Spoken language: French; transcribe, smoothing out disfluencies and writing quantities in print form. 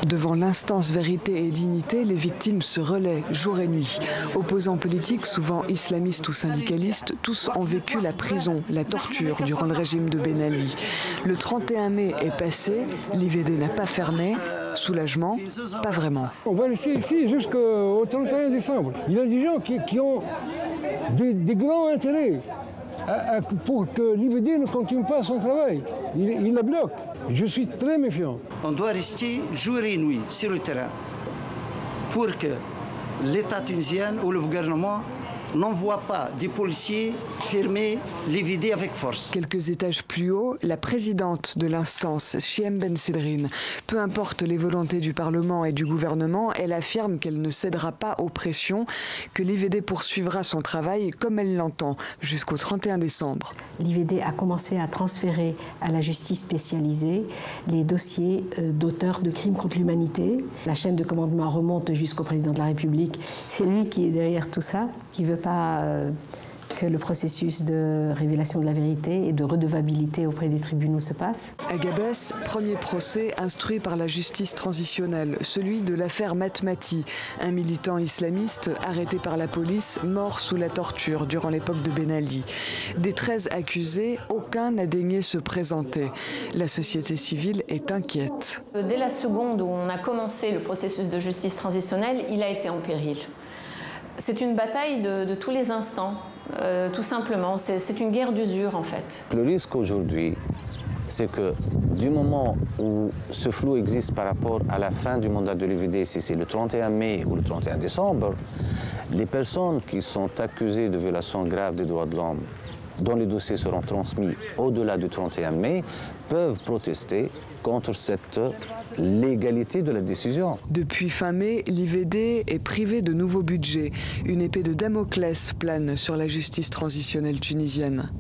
Devant l'instance Vérité et Dignité, les victimes se relaient jour et nuit. Opposants politiques, souvent islamistes ou syndicalistes, tous ont vécu la prison, la torture durant le régime de Ben Ali. Le 31 mai est passé, l'IVD n'a pas fermé. Soulagement, pas vraiment. On va rester ici jusqu'au 31 décembre. Il y a des gens qui ont des grands intérêts pour que l'IVD ne continue pas son travail. Il la bloque. Je suis très méfiant. On doit rester jour et nuit sur le terrain pour que l'État tunisien ou le gouvernement n'envoie pas des policiers fermer l'IVD avec force. Quelques étages plus haut, la présidente de l'instance, Chiem Ben Sedrine. Peu importe les volontés du Parlement et du gouvernement, elle affirme qu'elle ne cédera pas aux pressions, que l'IVD poursuivra son travail comme elle l'entend, jusqu'au 31 décembre. L'IVD a commencé à transférer à la justice spécialisée les dossiers d'auteurs de crimes contre l'humanité. La chaîne de commandement remonte jusqu'au président de la République. C'est lui qui est derrière tout ça, qui veut pas que le processus de révélation de la vérité et de redevabilité auprès des tribunaux se passe. À Gabès, premier procès instruit par la justice transitionnelle, celui de l'affaire Matmati, un militant islamiste arrêté par la police, mort sous la torture durant l'époque de Ben Ali. Des 13 accusés, aucun n'a daigné se présenter. La société civile est inquiète. Dès la seconde où on a commencé le processus de justice transitionnelle, il a été en péril. C'est une bataille de tous les instants, tout simplement. C'est une guerre d'usure, en fait. Le risque aujourd'hui, c'est que du moment où ce flou existe par rapport à la fin du mandat de l'IVD, si c'est le 31 mai ou le 31 décembre, les personnes qui sont accusées de violations graves des droits de l'homme, dont les dossiers seront transmis au-delà du 31 mai, peuvent protester contre cette légalité de la décision. Depuis fin mai, l'IVD est privé de nouveaux budgets. Une épée de Damoclès plane sur la justice transitionnelle tunisienne.